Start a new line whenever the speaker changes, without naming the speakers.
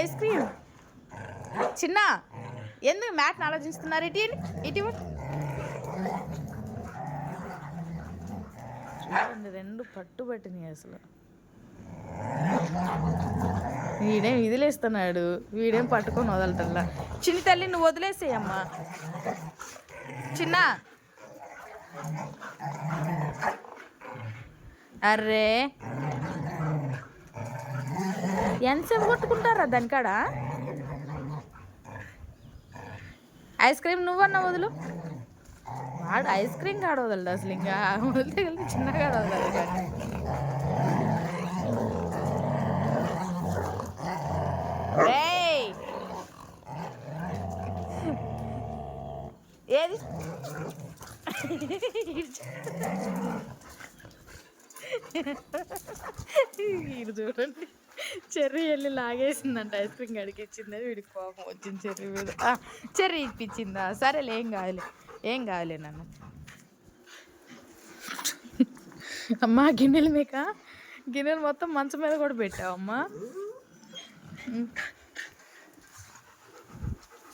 Ice cream చిన్న ఎందుకు matinee ఆలోచిస్తున్నారు? ఇటు ఇటు చూడండి, రెండు పట్టుబట్టినాయి అసలు. వీడేం వదిలేస్తున్నాడు, వీడేం పట్టుకొని వదలటల్లా. చిన్ని తల్లి నువ్వు వదిలేసేయమ్మా. చిన్న అర్రే ఎంతసేపు కొట్టుకుంటారా దానికాడ? ఐస్ క్రీమ్ నువ్వన్నా వదులు. వాడు ఐస్ క్రీమ్ కాడ వదలడు అసలు. ఇంకా వదిలితే కలిసి చిన్నగా వదలదు కానీ. ఏది వీడు చూడండి, చెర్రీ వెళ్ళి లాగేసిందంట. ఐస్ క్రీమ్ అడిగిచ్చింది, వీడికి కోపం వచ్చింది చెర్రీ మీద. చెర్రీ ఇప్పించిందా? సరేలే, ఏం కావాలి నన్ను. అమ్మా గిన్నెలు మొత్తం మంచం మీద కూడా పెట్టావమ్మా.